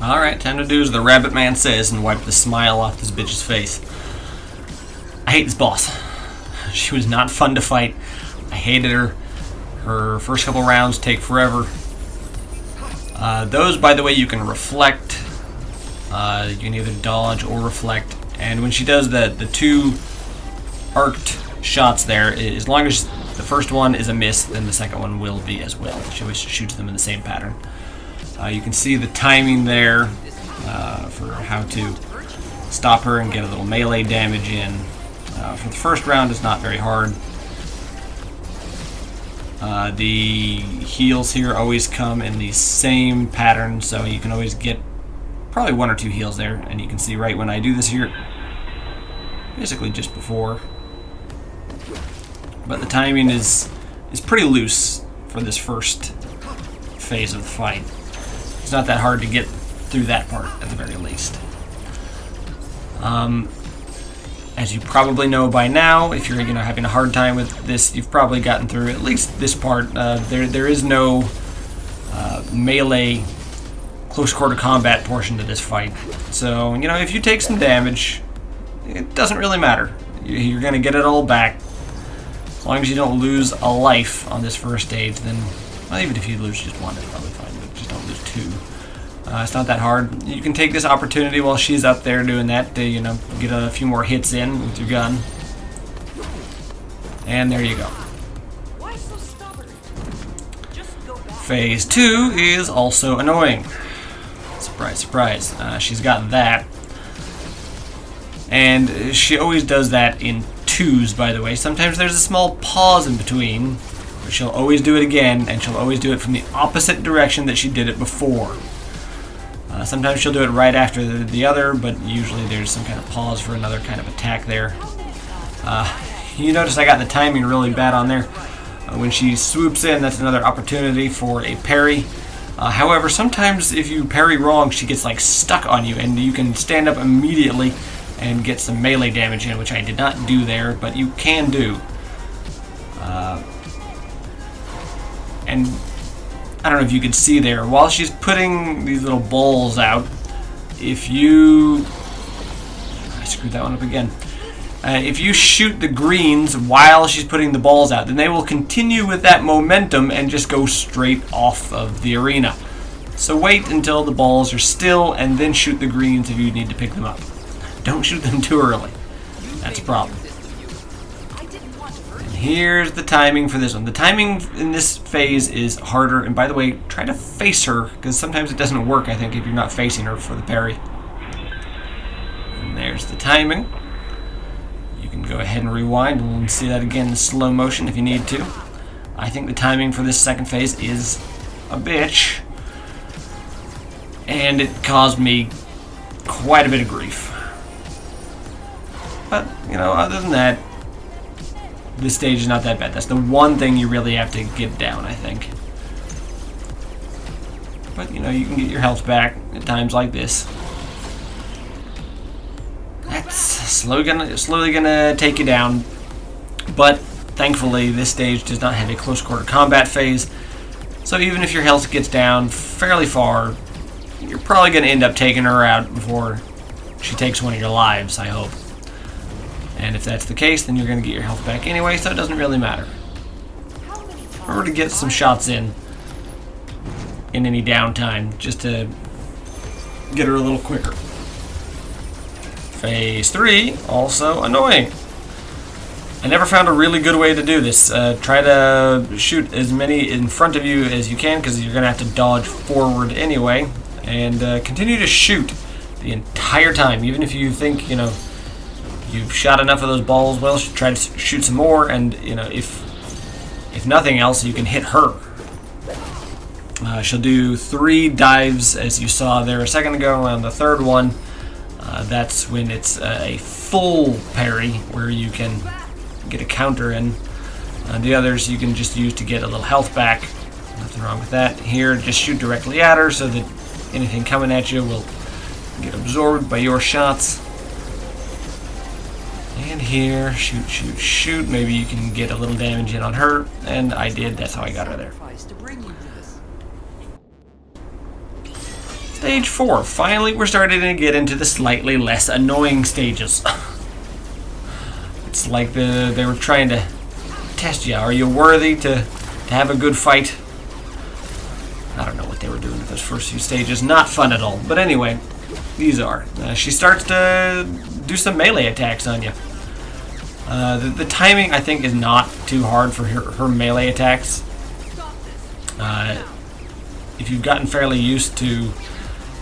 Alright, time to do as the rabbit man says and wipe the smile off this bitch's face. I hate this boss. She was not fun to fight. I hated her. Her first couple rounds take forever. Those, by the way, you can reflect. You can either dodge or reflect. And when she does the two arced shots there, as long as the first one is a miss, then the second one will be as well. She always shoots them in the same pattern. You can see the timing there for how to stop her and get a little melee damage in. For the first round, it's not very hard. The heals here always come in the same pattern, so you can always get probably one or two heals there. And you can see right when I do this here, basically just before. But the timing is pretty loose for this first phase of the fight. It's not that hard to get through that part, at the very least. As you probably know by now, if you're having a hard time with this, you've probably gotten through at least this part. There is no melee close quarter combat portion to this fight. So, if you take some damage, it doesn't really matter. You're going to get it all back. As long as you don't lose a life on this first stage, then, well, even if you lose just one, it's probably fine, but just don't lose two. It's not that hard. You can take this opportunity while she's up there doing that to, get a few more hits in with your gun. And there you go. Phase 2 is also annoying. Surprise, surprise. She's got that. And she always does that in twos, by the way. Sometimes there's a small pause in between, but she'll always do it again, and she'll always do it from the opposite direction that she did it before. Sometimes she'll do it right after the other, but usually there's some kind of pause for another kind of attack there. You notice I got the timing really bad on there. When she swoops in, that's another opportunity for a parry. However, sometimes if you parry wrong, she gets stuck on you, and you can stand up immediately and get some melee damage in, which I did not do there, but you can do. And I don't know if you can see there, while she's putting these little balls out, if you... I screwed that one up again. If you shoot the greens while she's putting the balls out, then they will continue with that momentum and just go straight off of the arena. So wait until the balls are still and then shoot the greens if you need to pick them up. Don't shoot them too early. That's a problem. And here's the timing for this one. The timing in this phase is harder. And by the way, try to face her, because sometimes it doesn't work, I think, if you're not facing her for the parry. And there's the timing. You can go ahead and rewind and see that again in slow motion if you need to. I think the timing for this second phase is a bitch. And it caused me quite a bit of grief. But, other than that, this stage is not that bad. That's the one thing you really have to get down, I think. But, you can get your health back at times like this. That's slowly gonna take you down. But, thankfully, this stage does not have a close quarter combat phase. So even if your health gets down fairly far, you're probably going to end up taking her out before she takes one of your lives, I hope. And if that's the case, then you're going to get your health back anyway, so it doesn't really matter. Remember to get some shots in any downtime, just to get her a little quicker. Phase 3, also annoying. I never found a really good way to do this. Try to shoot as many in front of you as you can, because you're going to have to dodge forward anyway. And continue to shoot the entire time, even if you think, you've shot enough of those balls. Well, try to shoot some more, and if nothing else, you can hit her. She'll do 3 dives, as you saw there a second ago. On the third one, that's when it's a full parry, where you can get a counter in. The others you can just use to get a little health back. Nothing wrong with that. Here, just shoot directly at her, so that anything coming at you will get absorbed by your shots. And here, shoot, shoot, shoot. Maybe you can get a little damage in on her, and I did. That's how I got her there. Stage 4. Finally, we're starting to get into the slightly less annoying stages. It's like they were trying to test you. Are you worthy to have a good fight? I don't know what they were doing at those first few stages. Not fun at all. But anyway, these are. She starts to do some melee attacks on you. The timing, I think, is not too hard for her melee attacks. If you've gotten fairly used to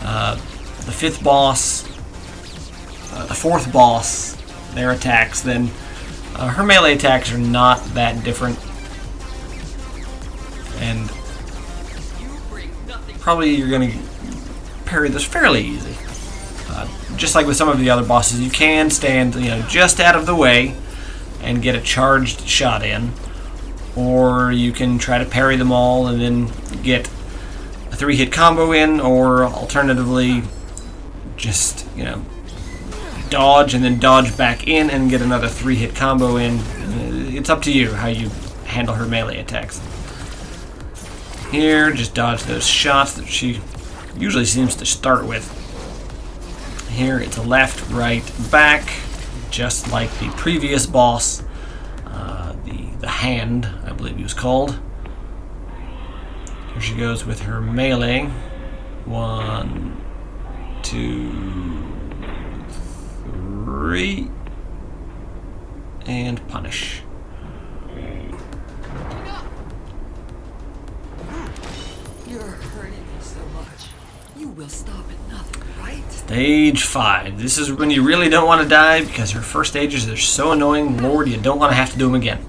the 5th boss, the 4th boss, their attacks, then her melee attacks are not that different. And probably you're going to parry this fairly easy. Just like with some of the other bosses, you can stand, just out of the way and get a charged shot in, or you can try to parry them all and then get a 3-hit combo in, or alternatively, just dodge and then dodge back in and get another 3-hit combo in. It's up to you how you handle her melee attacks. Here, just dodge those shots that she usually seems to start with. Here, it's a left, right, back, just like the previous boss, the Hand, I believe he was called. Here she goes with her melee. 1, 2, 3, and punish. You're hurting me so much. You will stop at nothing, right? Stage 5. This is when you really don't want to die, because her first stages are so annoying. Lord, you don't want to have to do them again.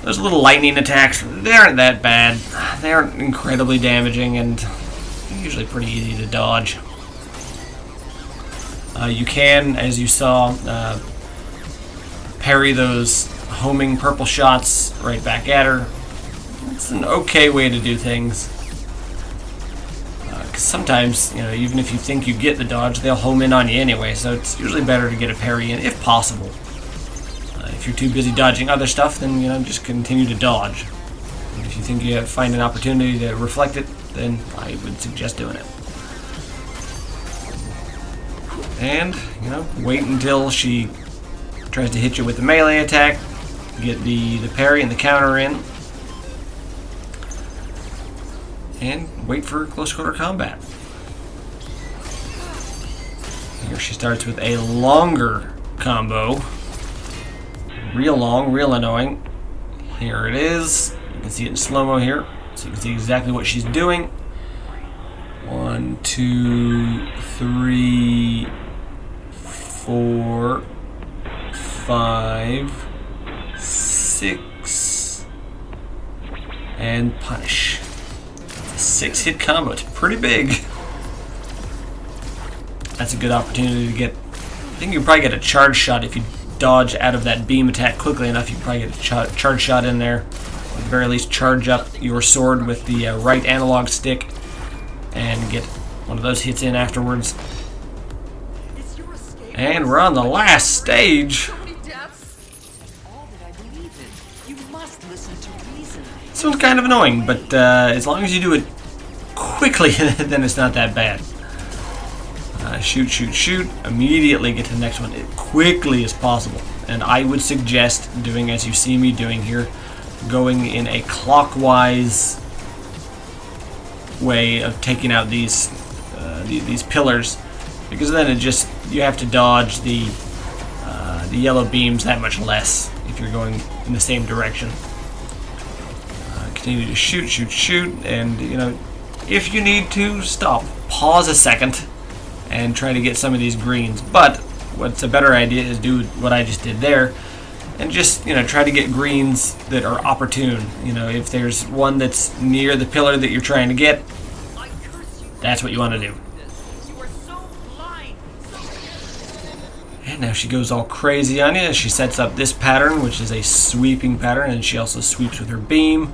Those little lightning attacks, they aren't that bad. They aren't incredibly damaging and usually pretty easy to dodge. You can, as you saw, parry those homing purple shots right back at her. It's an okay way to do things. Because sometimes, even if you think you get the dodge, they'll home in on you anyway, so it's usually better to get a parry in if possible. If you're too busy dodging other stuff, then just continue to dodge. And if you think you find an opportunity to reflect it, then I would suggest doing it. And wait until she tries to hit you with the melee attack. Get the parry and the counter in, and wait for close quarter combat. Here she starts with a longer combo. Real long, real annoying. Here it is. You can see it in slow-mo here, so you can see exactly what she's doing. 1, 2, 3, 4, 5, 6, and punish. It's a 6-hit combo. It's pretty big. That's a good opportunity to get. I think you can probably get a charge shot if you dodge out of that beam attack quickly enough. You can probably get a charge shot in there. At the very least, charge up your sword with the right analog stick and get one of those hits in afterwards. And we're on the last stage. This one's kind of annoying, but as long as you do it quickly, then it's not that bad. Shoot, shoot, shoot. Immediately get to the next one as quickly as possible. And I would suggest doing as you see me doing here, going in a clockwise way of taking out these pillars, because then you have to dodge the yellow beams that much less if you're going in the same direction. Continue to shoot, shoot, shoot, and if you need to, stop, pause a second, and try to get some of these greens. But what's a better idea is do what I just did there, and just try to get greens that are opportune. If there's one that's near the pillar that you're trying to get, that's what you want to do. And now she goes all crazy on you. She sets up this pattern, which is a sweeping pattern, and she also sweeps with her beam.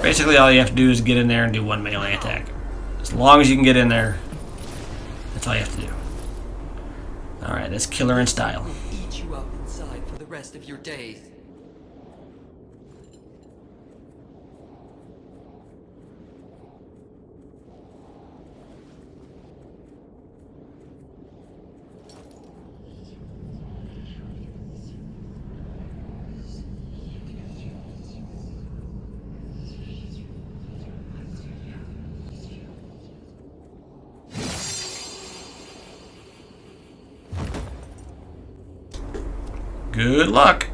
Basically, all you have to do is get in there and do one melee attack. As long as you can get in there, that's all you have to do. Alright, that's killer in style. Eat you up inside for the rest of your days. Good luck.